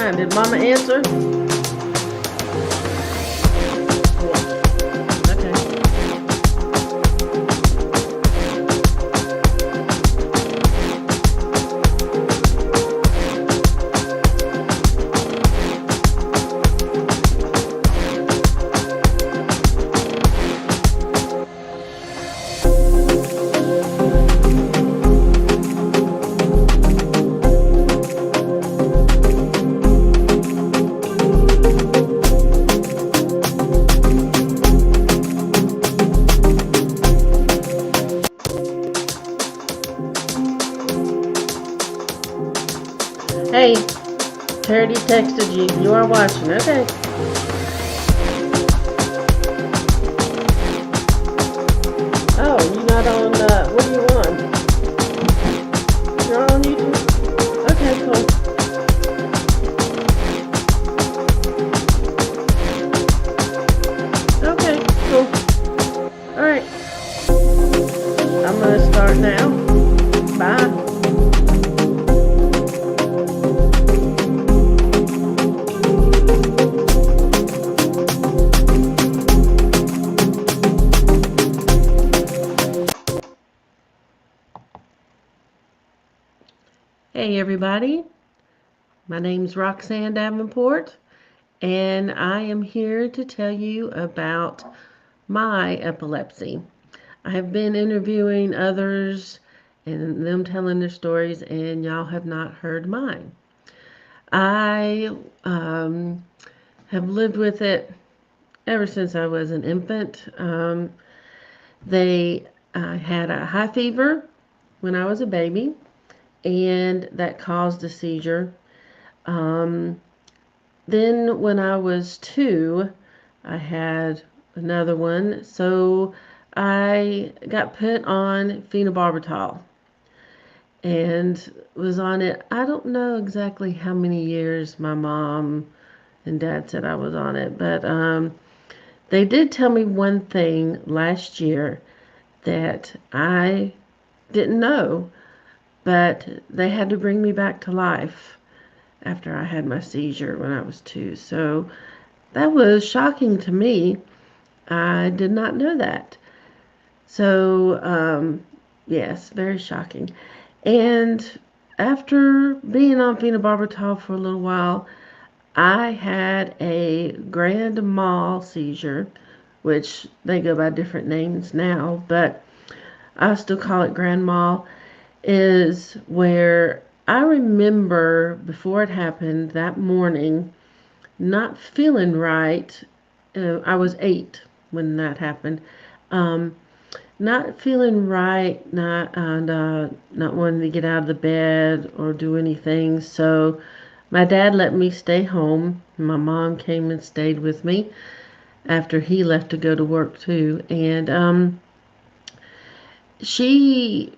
fine. Did Mama answer? Okay. Hey, Charity texted you. You are watching. Okay. Oh, you're not on, what are you on? You're on YouTube? Okay, cool. Okay, cool. Alright. I'm gonna start now. Bye. Hey everybody, my name's Roxanne Davenport, and I am here to tell you about my epilepsy. I have been interviewing others and them telling their stories, and y'all have not heard mine. I have lived with it ever since I was an infant. I had a high fever when I was a baby, and that caused a seizure. Then when I was 2, I had another one. So I got put on phenobarbital and was on it. I don't know exactly how many years my mom and dad said I was on it, but they did tell me one thing last year that I didn't know, but they had to bring me back to life after I had my seizure when I was 2. So that was shocking to me. I did not know that. So, yes, very shocking. And after being on phenobarbital for a little while, I had a grand mal seizure, which they go by different names now, but I still call it grand mal, is where I remember before it happened that morning not feeling right. I was 8 when that happened. Um, not feeling right, not wanting to get out of the bed or do anything. So my dad let me stay home. My mom came and stayed with me after he left to go to work too. And she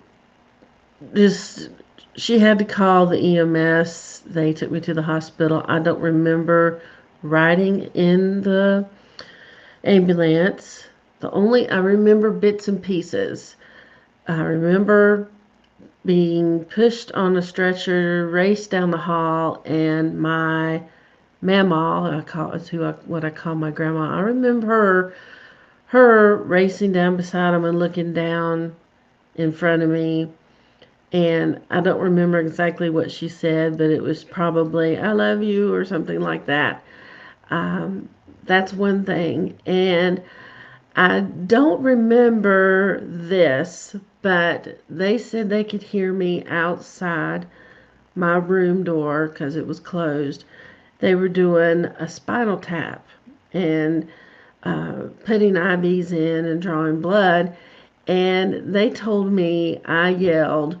just she had to call the EMS. They took me to the hospital. I don't remember riding in the ambulance. I remember bits and pieces. I remember being pushed on a stretcher, raced down the hall, and my mama, what I call my grandma. I remember her racing down beside him and looking down in front of me. And I don't remember exactly what she said, but it was probably "I love you" or something like that. Um, that's one thing. And I don't remember this, but they said they could hear me outside my room door because it was closed. They were doing a spinal tap and putting IVs in and drawing blood. And they told me I yelled,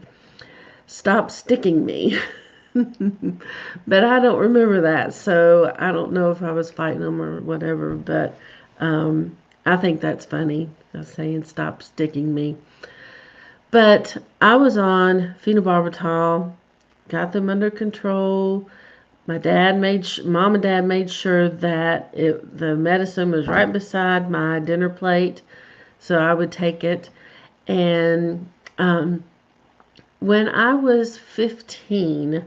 "Stop sticking me." But I don't remember that, so I don't know if I was fighting them or whatever, but I think that's funny, saying "stop sticking me." But I was on phenobarbital, got them under control. Mom and dad made sure that the medicine was right beside my dinner plate, so I would take it. And when I was 15,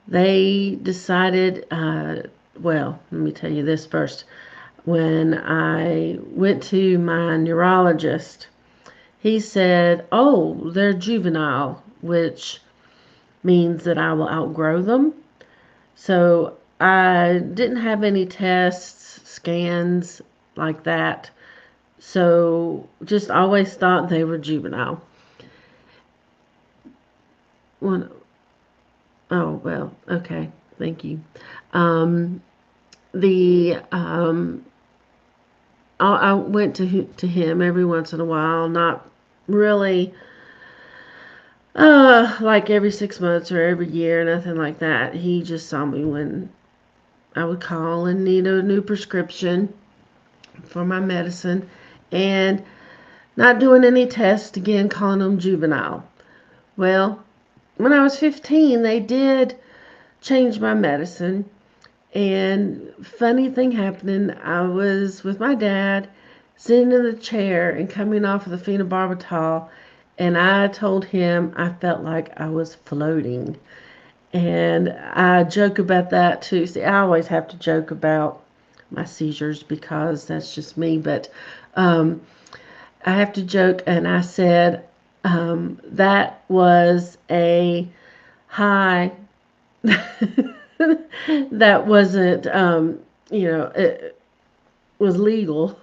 They decided, well, let me tell you this first. When I went to my neurologist, he said, "Oh, they're juvenile," which means that I will outgrow them. So I didn't have any tests, scans like that. So just always thought they were juvenile. One, oh, well, okay. Thank you. Um, the I went to him every once in a while, not really like every 6 months or every year, nothing like that. He just saw me when I would call and need a new prescription for my medicine, and not doing any tests again, calling them juvenile. Well, when I was 15, they did change my medicine. And funny thing happening, I was with my dad sitting in the chair and coming off of the phenobarbital, and I told him I felt like I was floating. And I joke about that too. See, I always have to joke about my seizures because that's just me. But um, I have to joke, and I said that was a high that wasn't, it was legal.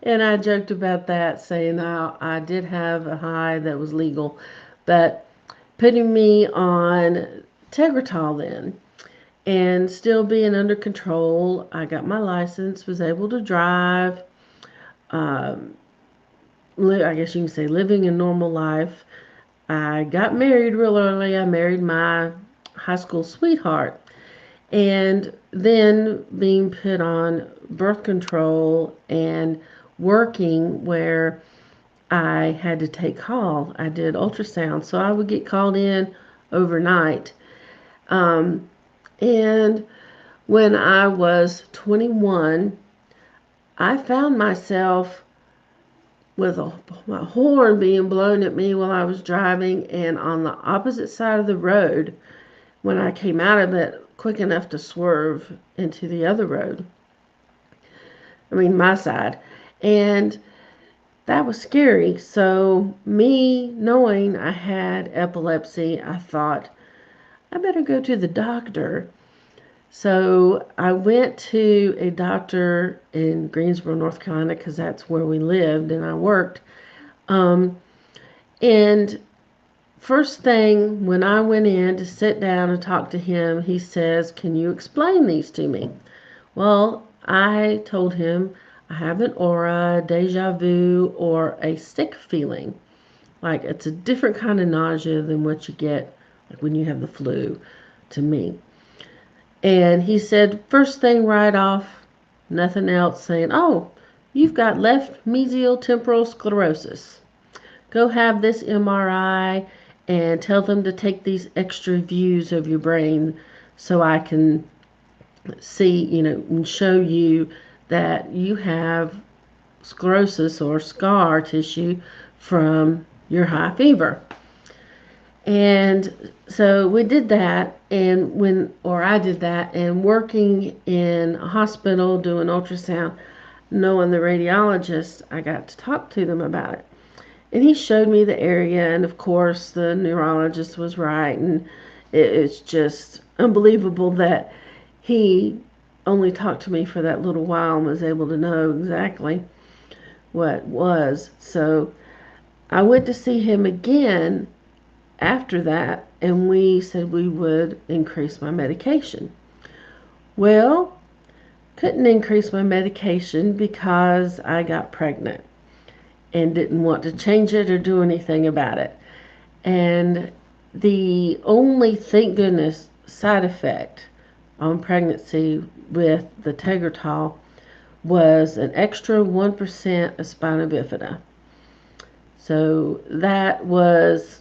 And I joked about that, saying I did have a high that was legal, but putting me on Tegretol then, and still being under control. I got my license, was able to drive. Um, I guess you can say living a normal life. I got married real early. I married my high school sweetheart. And then being put on birth control and working where I had to take call. I did ultrasound, so I would get called in overnight. Um, and when I was 21, I found myself with a horn being blown at me while I was driving, and on the opposite side of the road when I came out of it quick enough to swerve into the other road. I mean, my side. And that was scary. So, me knowing I had epilepsy, I thought, I better go to the doctor. So, I went to a doctor in Greensboro, North Carolina, because that's where we lived and I worked. Um, and first thing, when I went in to sit down and talk to him, he says, "Can you explain these to me?" Well, I told him I have an aura, deja vu, or a sick feeling. Like it's a different kind of nausea than what you get like when you have the flu to me. And he said, first thing right off, nothing else, saying, "Oh, you've got left mesial temporal sclerosis. Go have this MRI and tell them to take these extra views of your brain so I can see, and show you that you have sclerosis or scar tissue from your high fever." And so we did that, and I did that, and working in a hospital doing ultrasound, knowing the radiologist, I got to talk to them about it. And he showed me the area, and of course, the neurologist was right, and it's just unbelievable that he only talked to me for that little while and was able to know exactly what it was. So I went to see him again after that, and we said we would increase my medication. Well, couldn't increase my medication because I got pregnant and didn't want to change it or do anything about it. And the only, thank goodness, side effect on pregnancy with the Tegretol was an extra 1% of spina bifida. So that was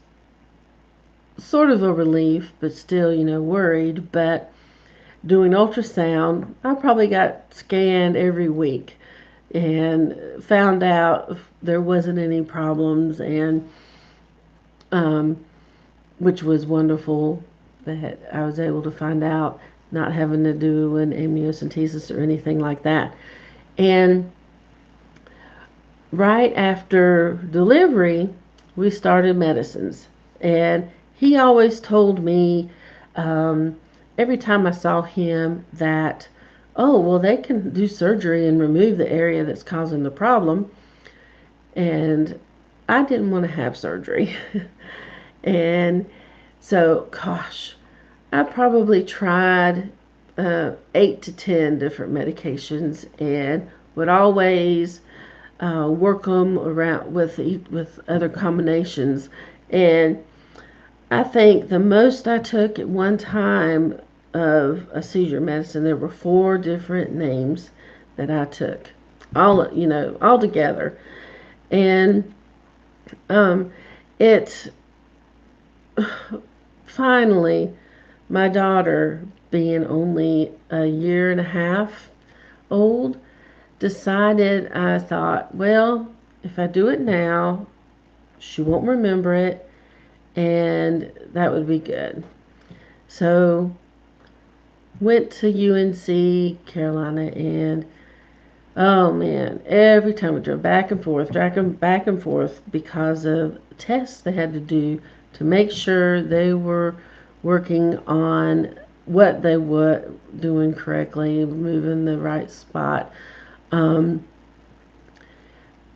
sort of a relief, but still, worried. But doing ultrasound, I probably got scanned every week and found out there wasn't any problems, and um, which was wonderful. that I was able to find out, not having to do an amniocentesis or anything like that. And right after delivery, we started medicines. And he always told me um, every time I saw him that, oh, well, they can do surgery and remove the area that's causing the problem. And I didn't want to have surgery. And so, gosh, I probably tried 8 to 10 different medications and would always work them around with other combinations. And I think the most I took at one time of a seizure medicine, there were 4 different names that I took, all together. And um, it finally, my daughter, being only a year and a half old, decided, I thought, well, if I do it now, she won't remember it, and that would be good. So, went to UNC Carolina, and oh man, every time we drove back and forth because of tests they had to do to make sure they were working on what they were doing correctly, moving the right spot. Um,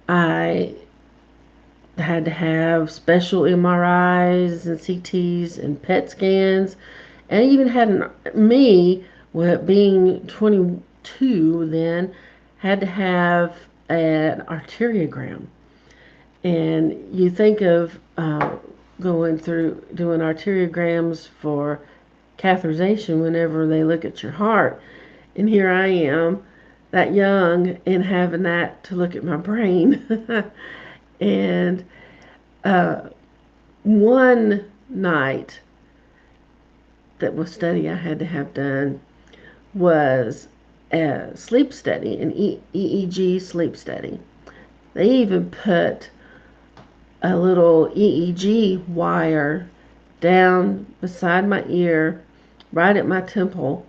I had to have special MRIs and CTs and PET scans, and even had me, being 22 then, had to have an arteriogram. And you think of going through doing arteriograms for catheterization whenever they look at your heart. And here I am, that young, and having that to look at my brain. And uh, one night that was study I had to have done was a sleep study, an EEG sleep study. They even put a little EEG wire down beside my ear, right at my temple,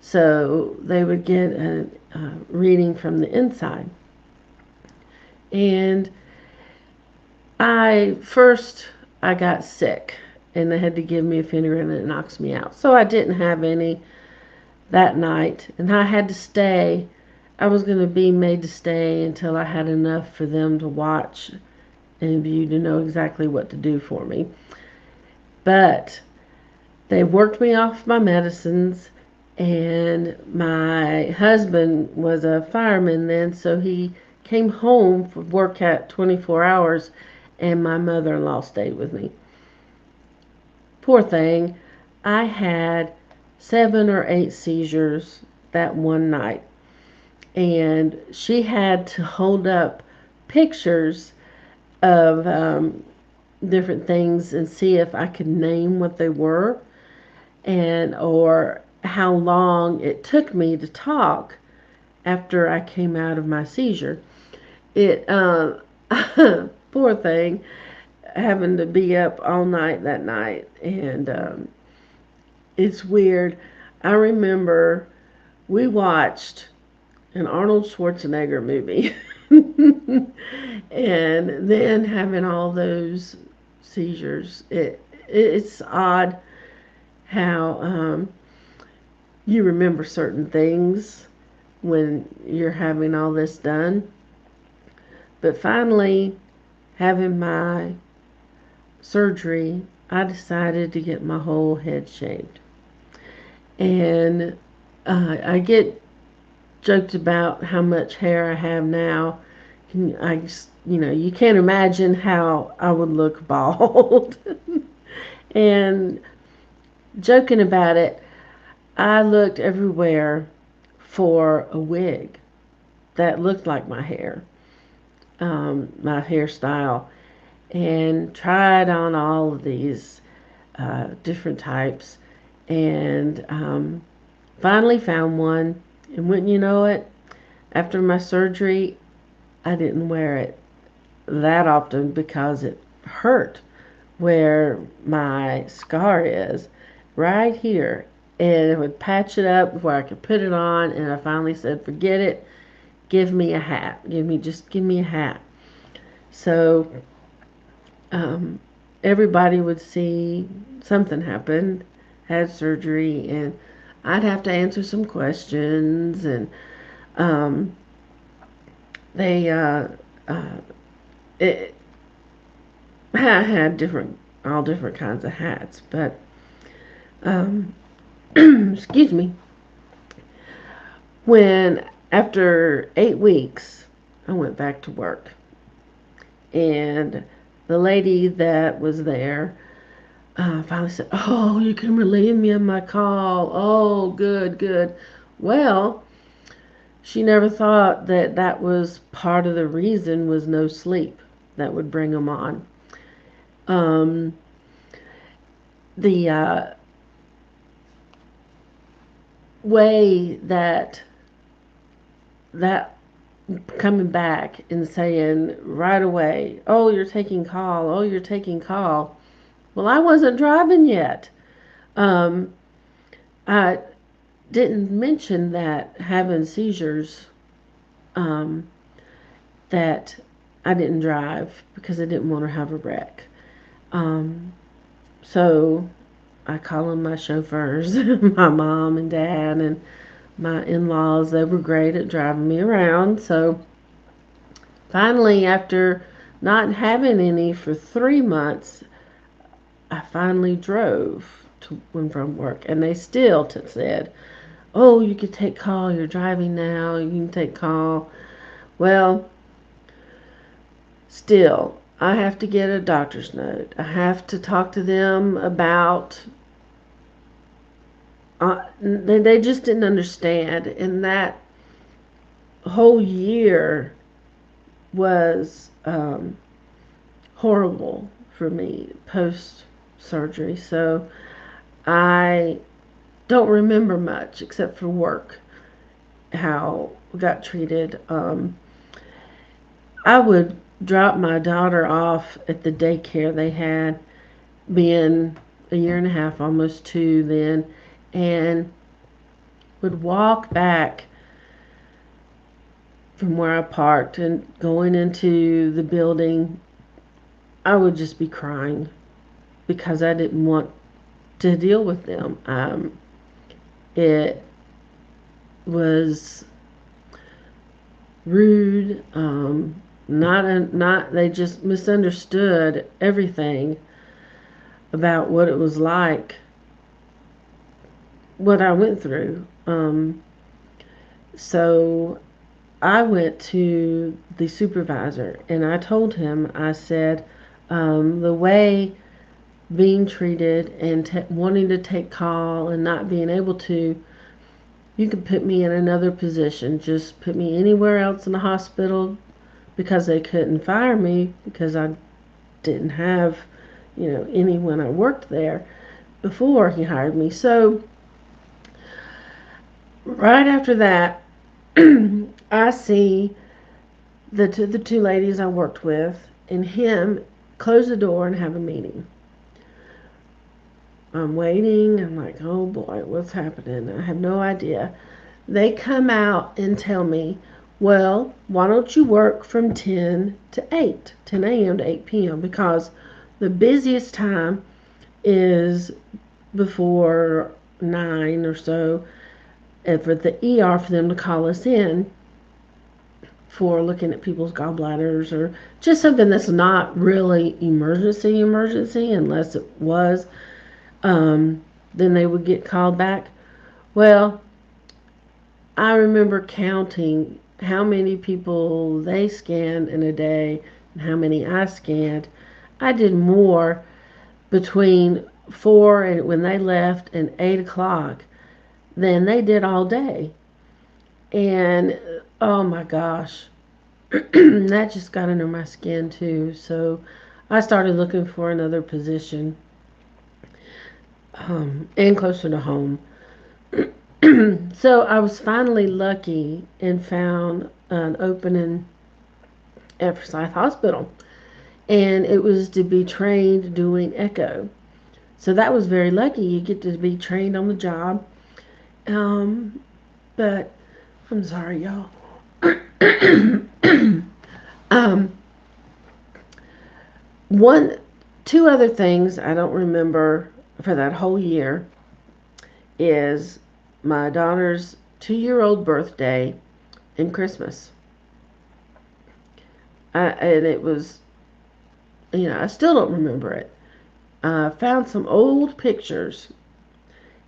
so they would get a reading from the inside. And I got sick, and they had to give me a Phenergan, and it knocks me out. So I didn't have any that night, and I had to stay. I was going to be made to stay until I had enough for them to watch and view to know exactly what to do for me. But they worked me off my medicines, and my husband was a fireman then, so he came home from work at 24 hours, and my mother-in-law stayed with me. Poor thing. I had 7 or 8 seizures that one night, and she had to hold up pictures of different things and see if I could name what they were, and or how long it took me to talk after I came out of my seizure. It poor thing, having to be up all night that night. And it's weird. I remember we watched an Arnold Schwarzenegger movie and then having all those seizures. It's odd how you remember certain things when you're having all this done. But finally, having my surgery, I decided to get my whole head shaved. And I get joked about how much hair I have now. You can't imagine how I would look bald. And joking about it, I looked everywhere for a wig that looked like my hairstyle, and tried on all of these different types, and finally found one. And wouldn't you know it, after my surgery, I didn't wear it that often because it hurt where my scar is. right here. And it would patch it up before I could put it on. And I finally said, forget it. Give me a hat. Give me a hat. So um, everybody would see something happened, had surgery, and I'd have to answer some questions. And um, they, uh, it, I had all different kinds of hats. But, um, excuse me, when after 8 weeks, I went back to work. And the lady that was there finally said, "Oh, you can relieve me of my call. Oh, good, good." Well, she never thought that that was part of the reason was no sleep that would bring them on. Um, the way that coming back and saying right away, "Oh, you're taking call. Oh, you're taking call." Well, I wasn't driving yet. Um, I didn't mention that having seizures, um, that I didn't drive because I didn't want to have a wreck. Um, so I call them my chauffeurs, my mom and dad, and my in laws. They were great at driving me around. So finally, after not having any for 3 months, I finally drove to and from work, and they still said, "Oh, you can take call. You're driving now. You can take call." Well, still, I have to get a doctor's note. I have to talk to them about. They just didn't understand, and that whole year was horrible for me post surgery. So I don't remember much except for work, how we got treated. I would drop my daughter off at the daycare they had, being a year and a half, almost two then, and would walk back from where I parked and going into the building. I would just be crying because I didn't want to deal with them. It was rude. Not they just misunderstood everything about what it was like, what I went through. So I went to the supervisor and I told him, I said, the way being treated and wanting to take call and not being able to, you can put me in another position. Just put me anywhere else in the hospital, because they couldn't fire me because I didn't have, any when I worked there before he hired me. So right after that, I see the two ladies I worked with and him close the door and have a meeting. I'm waiting. I'm like, oh boy, what's happening? I have no idea. They come out and tell me, well, why don't you work from 10 to 8, 10 a.m. to 8 p.m. because the busiest time is before 9 or so, and for the ER for them to call us in for looking at people's gallbladders or just something that's not really emergency unless it was, then they would get called back. Well, I remember counting how many people they scanned in a day and how many I scanned. I did more between 4 and when they left and 8 o'clock than they did all day. And oh my gosh, that just got under my skin too. So I started looking for another position, and closer to home. So I was finally lucky and found an opening at Forsyth Hospital, and it was to be trained doing echo. So that was very lucky. You get to be trained on the job. But I'm sorry, y'all. um, one, two other things I don't remember for that whole year is my daughter's 2-year-old birthday and Christmas. And it was, I still don't remember it. Found some old pictures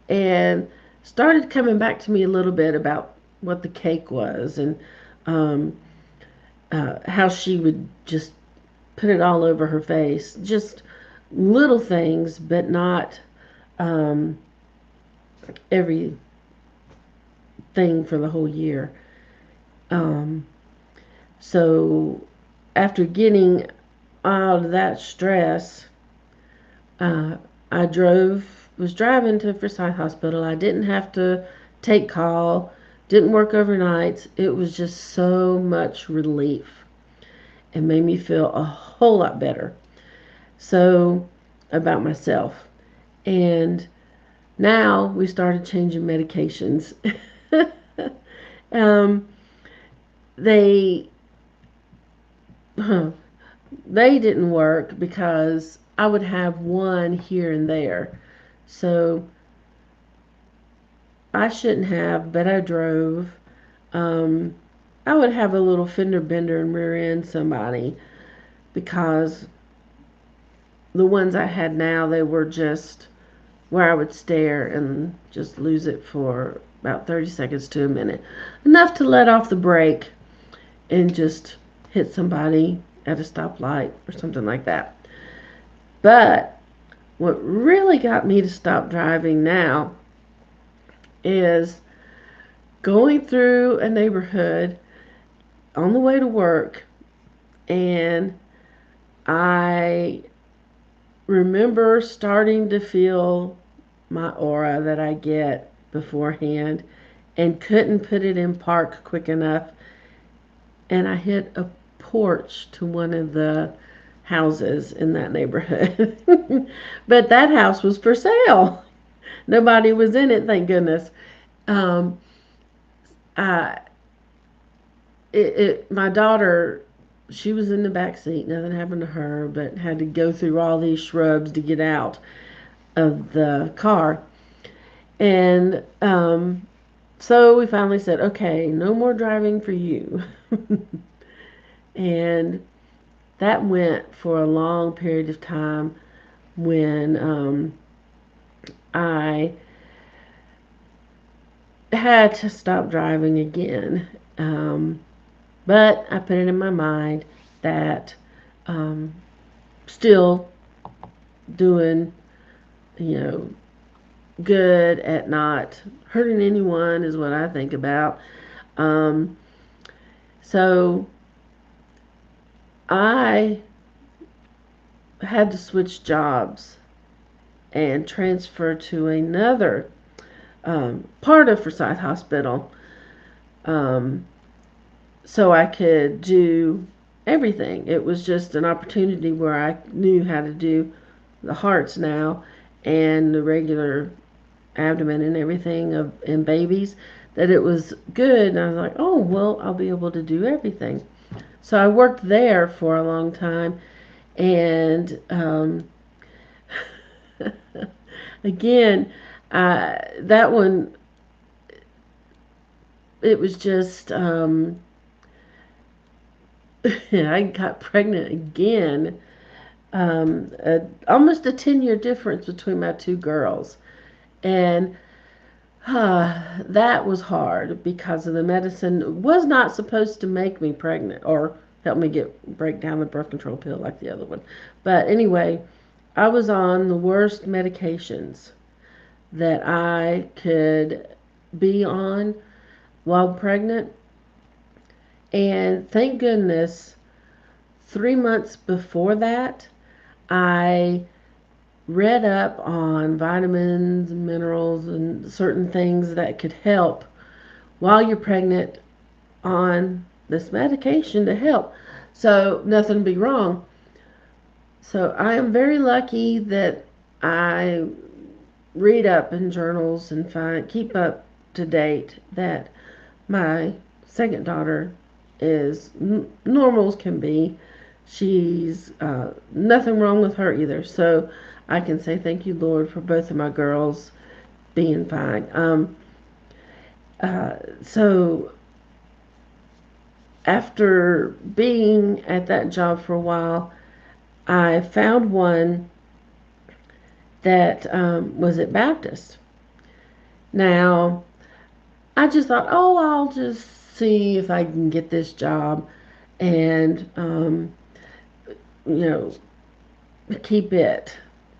and started coming back to me a little bit about what the cake was and um, how she would just put it all over her face. Just little things, but not um, everything for the whole year. Um, so after getting out of that stress, uh, I was driving to Forsyth Hospital. I didn't have to take call, didn't work overnights. It was just so much relief. It made me feel a whole lot better. So, about myself. And now we started changing medications. um, they they didn't work because I would have one here and there. So I shouldn't have, but I drove. Um, I would have a little fender bender and rear end somebody because the ones I had now, they were just where I would stare and just lose it for about 30 seconds to a minute. Enough to let off the brake and just hit somebody at a stoplight or something like that. But what really got me to stop driving now is going through a neighborhood on the way to work, and I remember starting to feel my aura that I get beforehand and couldn't put it in park quick enough, and I hit a porch to one of the houses in that neighborhood. But that house was for sale. Nobody was in it, thank goodness. Um, I, my daughter, she was in the back seat, nothing happened to her, but had to go through all these shrubs to get out of the car. And so we finally said, okay, no more driving for you. And that went for a long period of time when I had to stop driving again. Um, but I put it in my mind that um, still doing, you know, good at not hurting anyone is what I think about. Um, so I had to switch jobs and transfer to another part of Forsyth Hospital um, so I could do everything. It was just an opportunity where I knew how to do the hearts now and the regular abdomen and everything in babies, that it was good. And I was like, oh, well, I'll be able to do everything. So I worked there for a long time. And again, that one, it was just, I got pregnant again. Almost a 10-year difference between my two girls. And that was hard because of the medicine was not supposed to make me pregnant or help me break down the birth control pill like the other one. But anyway, I was on the worst medications that I could be on while pregnant. And thank goodness, 3 months before that, I read up on vitamins, minerals, and certain things that could help while you're pregnant on this medication to help. So nothing be wrong. So I am very lucky that I read up in journals and keep up to date that my second daughter is normal as can be. She's nothing wrong with her either. So I can say thank you, Lord, for both of my girls being fine. So after being at that job for a while, I found one that was at Baptist. Now, I just thought, oh, I'll just see if I can get this job and, you know, keep it.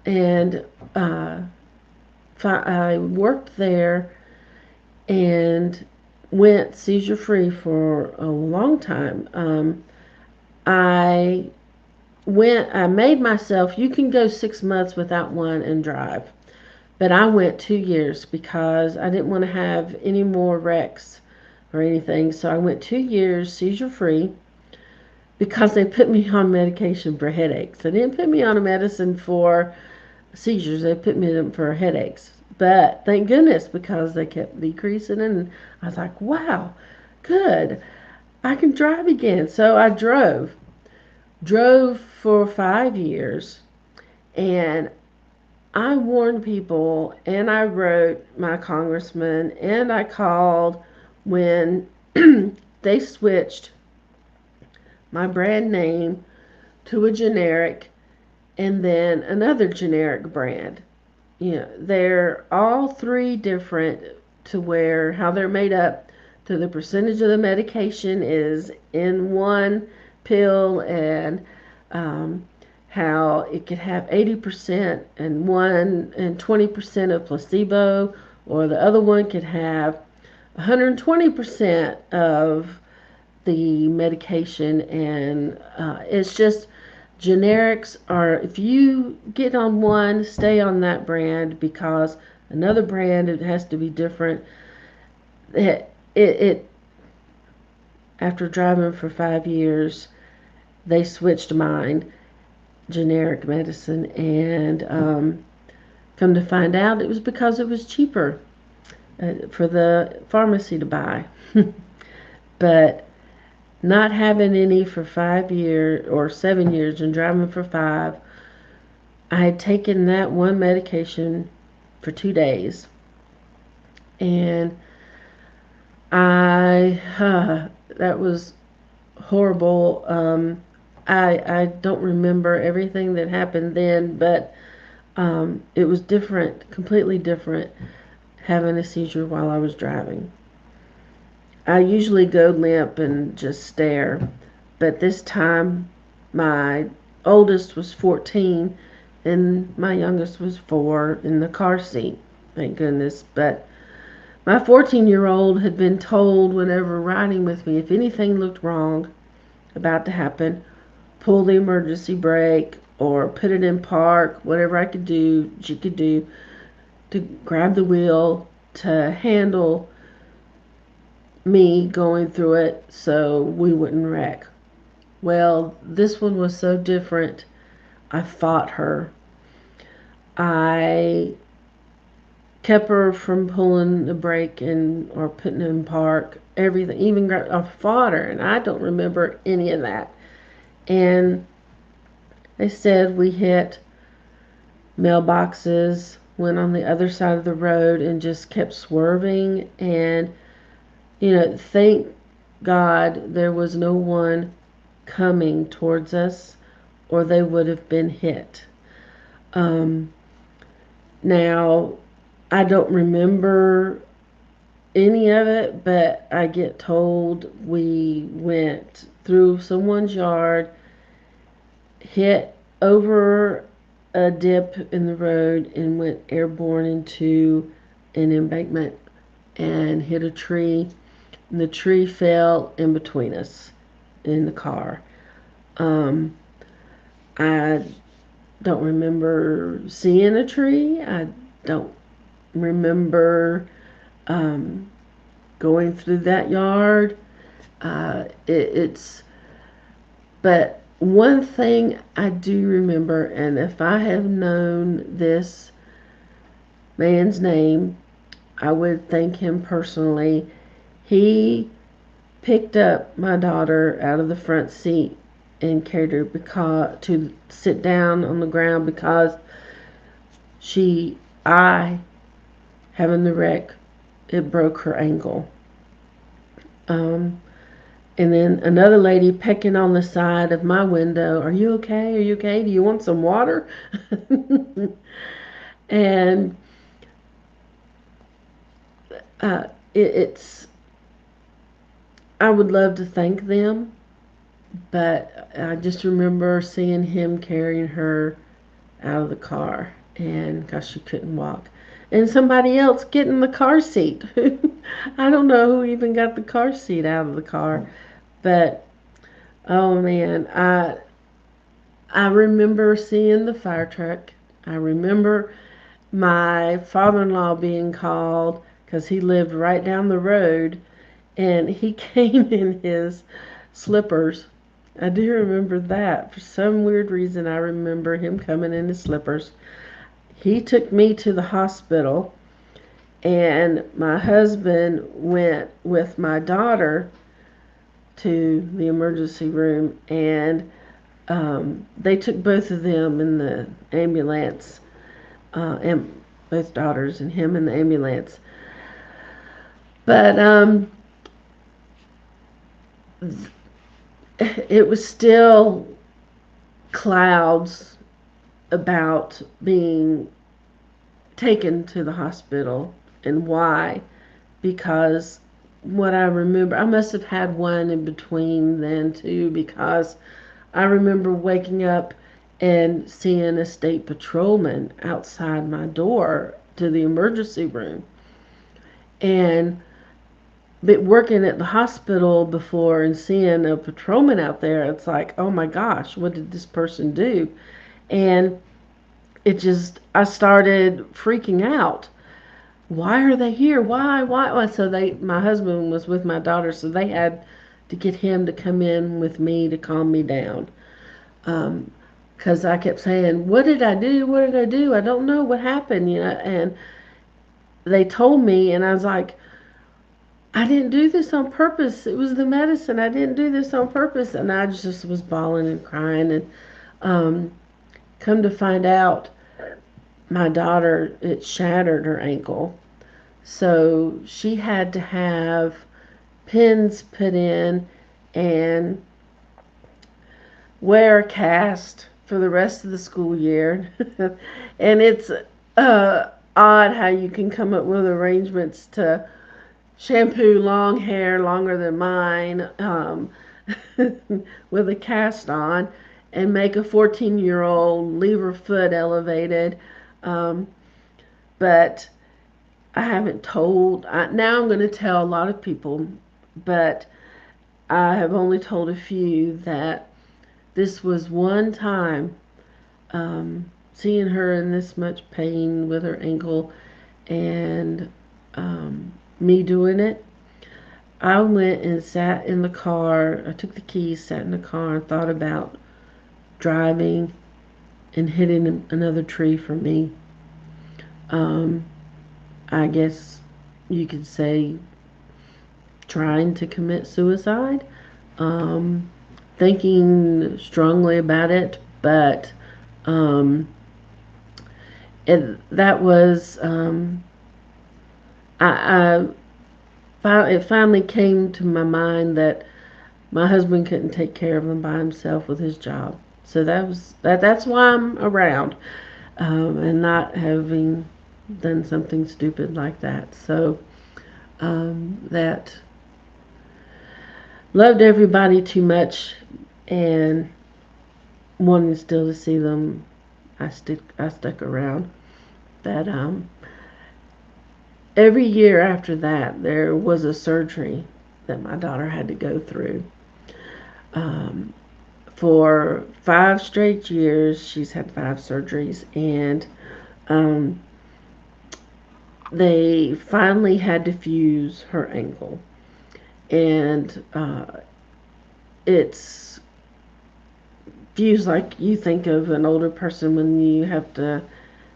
And I worked there and went seizure free for a long time. I I made myself, you can go 6 months without one and drive. But I went 2 years because I didn't want to have any more wrecks or anything. So I went 2 years seizure free because they put me on medication for headaches. They didn't put me on a medicine for seizures. They put me on for headaches. But thank goodness because they kept decreasing and I was like, wow, good. I can drive again. So I drove for 5 years, and I warned people and I wrote my congressman and I called when they switched my brand name to a generic and then another generic brand. You know, they're all three different to where how they're made up to the percentage of the medication is in one pill and um, how it could have 80% and one and 20% of placebo, or the other one could have 120% of the medication. And it's just generics are, if you get on one, stay on that brand because another brand, it has to be different. It after driving for 5 years, they switched mine generic medicine, and come to find out it was because it was cheaper for the pharmacy to buy. But not having any for 5 years or 7 years and driving for five, I had taken that one medication for 2 days, and that was horrible. I don't remember everything that happened then, but it was different, completely different, having a seizure while I was driving. I usually go limp and just stare, but this time my oldest was 14 and my youngest was 4 in the car seat. Thank goodness. But my 14-year-old had been told whenever riding with me if anything looked wrong about to happen, pull the emergency brake or put it in park, whatever I could do, she could do to grab the wheel to handle me going through it so we wouldn't wreck. Well, this one was so different. I fought her. I kept her from pulling the brake and or putting it in park. Everything, even I fought her, and I don't remember any of that. And they said we hit mailboxes, went on the other side of the road, and just kept swerving. And thank God there was no one coming towards us, or they would have been hit. Um, Now, I don't remember any of it, but I get told we went through someone's yard, hit over a dip in the road, and went airborne into an embankment and hit a tree. And the tree fell in between us in the car. Um, I don't remember seeing a tree. I don't remember um, going through that yard. It's, but One thing I do remember, and if I have known this man's name, I would thank him personally. He picked up my daughter out of the front seat and carried her because to sit down on the ground because she I having the wreck, it broke her ankle. Um, and then another lady pecking on the side of my window. Are you okay? Are you okay? Do you want some water? And uh, it's I would love to thank them, but I just remember seeing him carrying her out of the car, and gosh, she couldn't walk. And somebody else getting the car seat. I don't know who even got the car seat out of the car, but oh man, I remember seeing the fire truck. I remember my father-in-law being called because he lived right down the road, and he came in his slippers. I do remember that. For some weird reason, I remember him coming in his slippers. He took me to the hospital, and my husband went with my daughter to the emergency room, and they took both of them in the ambulance, and both daughters and him in the ambulance. But it was still clouds about being taken to the hospital and why. Because what I remember, I must have had one in between then too, because I remember waking up and seeing a state patrolman outside my door to the emergency room. And but working at the hospital before and seeing a patrolman out there, it's like, oh my gosh, what did this person do? And I started freaking out. Why are they here? Why? So my husband was with my daughter, so they had to get him to come in with me to calm me down. Because I kept saying, what did I do? What did I do? I don't know what happened, and they told me, and I was like, I didn't do this on purpose. It was the medicine. I didn't do this on purpose. And I just was bawling and crying. And um, come to find out, my daughter, it shattered her ankle. So she had to have pins put in and wear a cast for the rest of the school year. And it's odd how you can come up with arrangements to shampoo long hair longer than mine, with a cast on, and make a 14-year-old leave her foot elevated. Um, but I haven't told. Now I'm going to tell a lot of people, but I have only told a few that this was one time, seeing her in this much pain with her ankle, and me doing it. I went and sat in the car. I took the keys, sat in the car, and thought about driving and hitting another tree for me. Um, I guess you could say trying to commit suicide. Um, Thinking strongly about it, but um, that was I it finally came to my mind that my husband couldn't take care of him by himself with his job. So that's why I'm around, and not having done something stupid like that. So that loved everybody too much and wanting still to see them. I stuck around. But every year after that, there was a surgery that my daughter had to go through. Um, for 5 straight years, she's had 5 surgeries, and um, they finally had to fuse her ankle. And it's views like you think of an older person when you have to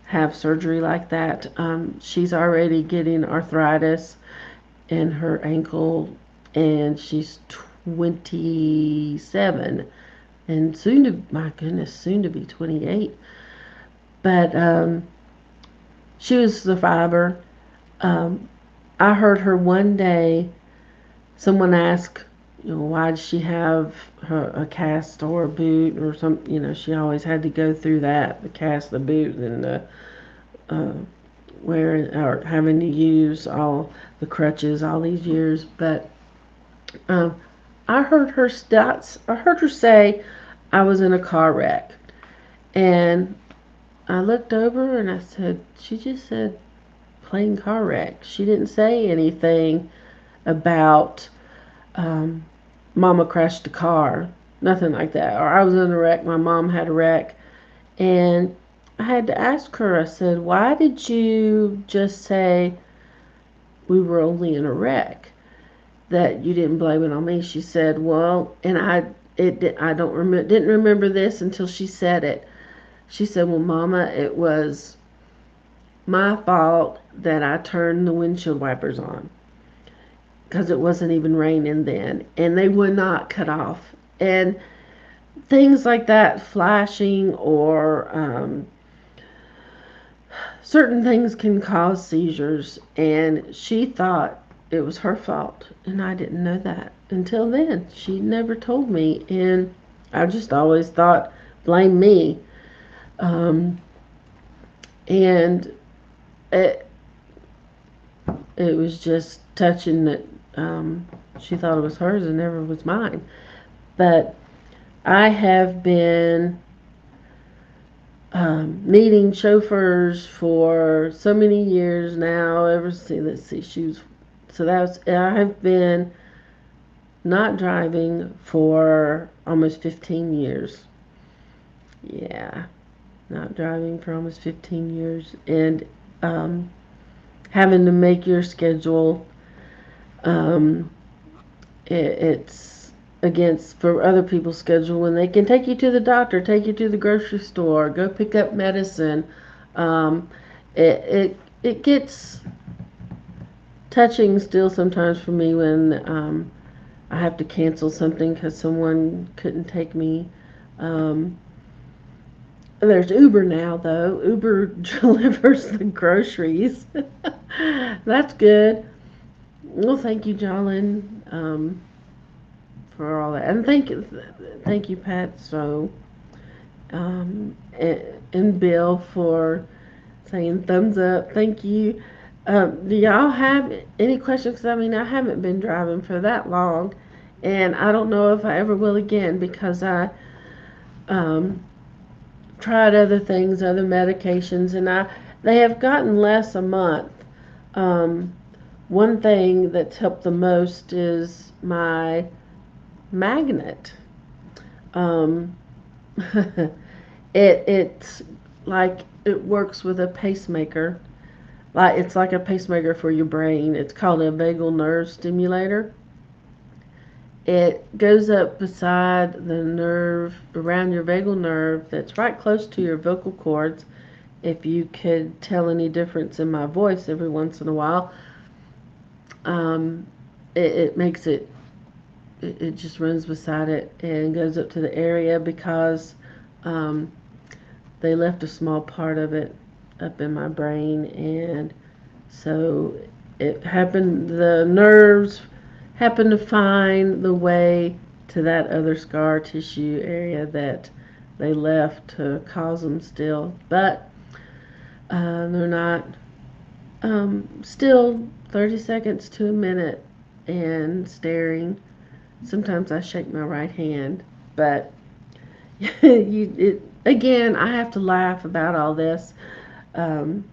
have surgery like that. She's already getting arthritis in her ankle, and she's 27, and soon to, my goodness, soon to be 28. But she was a survivor. Um, I heard her one day. Someone asked, why did she have a cast or a boot or some, she always had to go through that, the cast, the boot, and the uh, wearing or having to use all the crutches all these years. But um, I heard her stats. I heard her say, "I was in a car wreck," and I looked over and I said, "She just said plain car wreck. She didn't say anything about." Um, Mama crashed the car, nothing like that. Or I was in a wreck, my mom had a wreck. And I had to ask her, I said, why did you just say we were only in a wreck? That you didn't blame it on me. She said, well, and I don't remember, didn't remember this until she said it. She said, well, Mama, it was my fault that I turned the windshield wipers on because it wasn't even raining then, and they would not cut off. And things like that, flashing or certain things can cause seizures. And she thought it was her fault, and I didn't know that until then. She never told me, and I just always thought, blame me. Um, and it, it was just touching that she thought it was hers and never was mine. But I have been needing chauffeurs for so many years now. Ever since, let's see, so that was, I have been not driving for almost 15 years. Yeah, not driving for almost 15 years, and um, having to make your schedule. Um, it's against for other people's schedule when they can take you to the doctor, take you to the grocery store, go pick up medicine. Um, it gets touching still sometimes for me when I have to cancel something because someone couldn't take me. Um, there's Uber now, though. Uber delivers the groceries. That's good. Well, thank you, Jolyn, for all that, and thank you, Pat. So, and Bill for saying thumbs up. Thank you. Do y'all have any questions? 'Cause I mean, I haven't been driving for that long, and I don't know if I ever will again because I um, tried other things, other medications, and they have gotten less a month. Um, One thing that's helped the most is my magnet. Um, it's like it works with a pacemaker. Like it's like a pacemaker for your brain. It's called a vagal nerve stimulator. It goes up beside the nerve around your vagal nerve that's right close to your vocal cords. If you could tell any difference in my voice every once in a while, um, it makes it just runs beside it and goes up to the area because um, they left a small part of it up in my brain, and so the nerves happened to find the way to that other scar tissue area that they left to cause them still, but they're not still 30 seconds to a minute and staring. Sometimes I shake my right hand, but again, I have to laugh about all this. Um,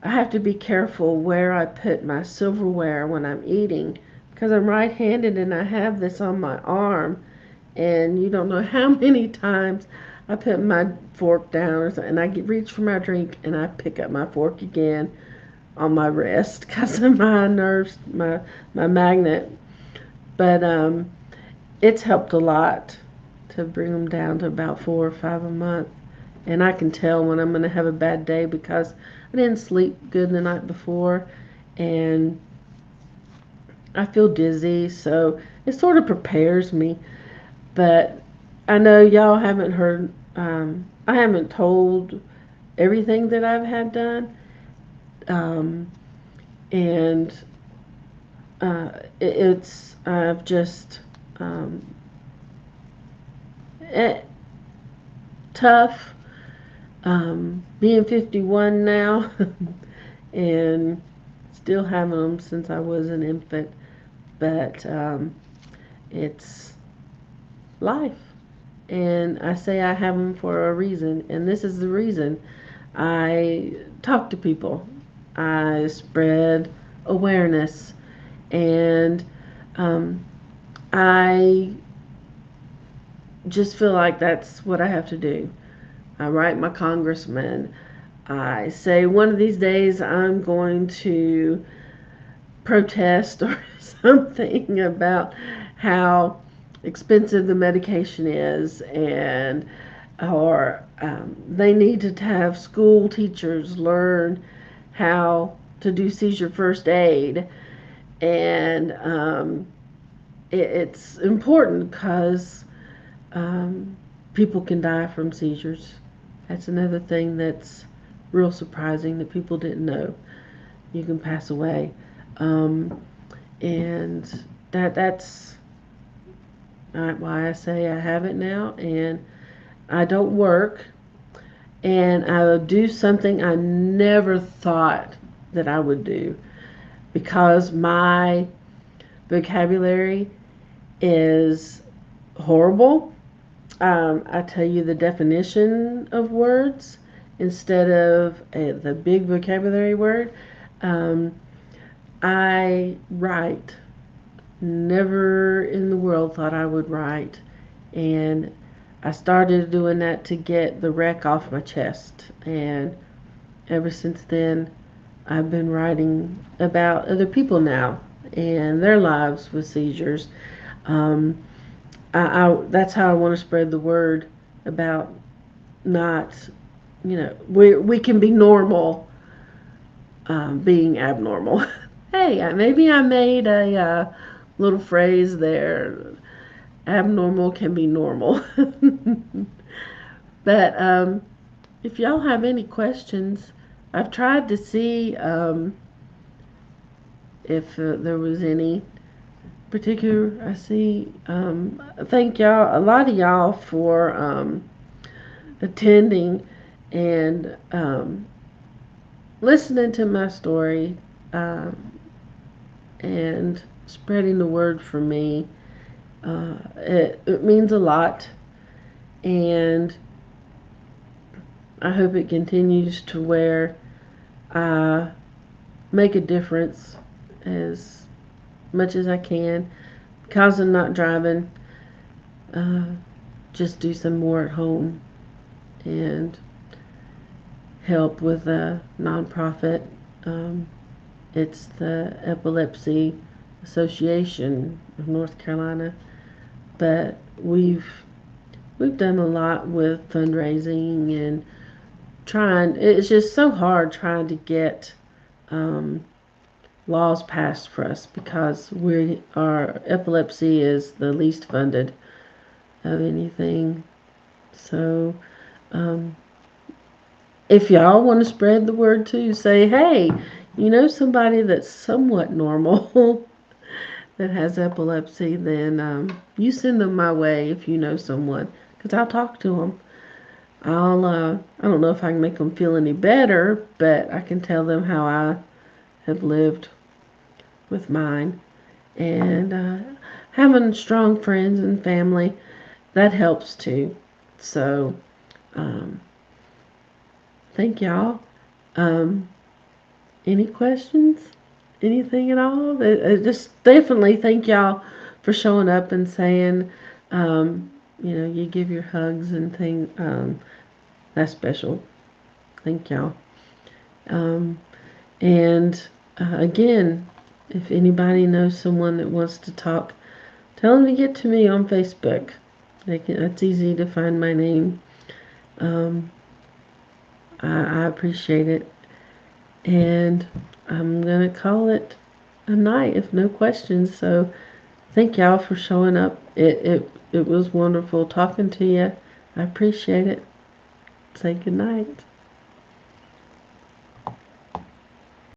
I have to be careful where I put my silverware when I'm eating because I'm right-handed and I have this on my arm, and you don't know how many times I put my fork down or something, and I reach for my drink and I pick up my fork again on my wrist because of my nerves, my magnet. But it's helped a lot to bring them down to about 4 or 5 a month. And I can tell when I'm going to have a bad day because I didn't sleep good the night before and I feel dizzy. So it sort of prepares me. But I know y'all haven't heard, I haven't told everything that I've had done. Um, and I've just, um, it, tough, being 51 now and still having them since I was an infant, but it's life. And I say I have them for a reason, and this is the reason. I talk to people, I spread awareness, and um, I just feel like that's what I have to do. I write my congressman. I say one of these days I'm going to protest or something about how expensive the medication is, and or they need to have school teachers learn how to do seizure first aid, and it's important because um, people can die from seizures. That's another thing that's real surprising that people didn't know. You can pass away. Um, and that's why I say I have it now, and I don't work, and I will do something I never thought that I would do because my vocabulary is horrible. I tell you the definition of words instead of the big vocabulary word. Um, I write. Never in the world thought I would write. And I started doing that to get the wreck off my chest. And ever since then, I've been writing about other people now and their lives with seizures. Um, that's how I want to spread the word about not, we can be normal, being abnormal. Hey, maybe I made a little phrase there. Abnormal can be normal. But if y'all have any questions, I've tried to see if there was any particular. I see. Thank y'all, a lot of y'all for attending and listening to my story and spreading the word for me. It means a lot, and I hope it continues to where I make a difference as much as I can. Because I'm not driving, uh, just do some more at home and help with a nonprofit. Um, it's the Epilepsy Association of North Carolina, but we've done a lot with fundraising and trying. It's just so hard trying to get um, laws passed for us because our epilepsy is the least funded of anything. So um, if y'all want to spread the word too, say, hey, you know somebody that's somewhat normal that has epilepsy, then you send them my way if you know someone, because I'll talk to them. I don't know if I can make them feel any better, but I can tell them how I have lived with mine. And having strong friends and family, that helps too. So, um, thank y'all. Um, any questions? Anything at all? Just definitely thank y'all for showing up and saying, you give your hugs and things. That's special. Thank y'all. Um, and again, if anybody knows someone that wants to talk, tell them to get to me on Facebook. It's easy to find my name. Um, I appreciate it. And I'm going to call it a night if no questions. So thank y'all for showing up. It was wonderful talking to you. I appreciate it. Say good night.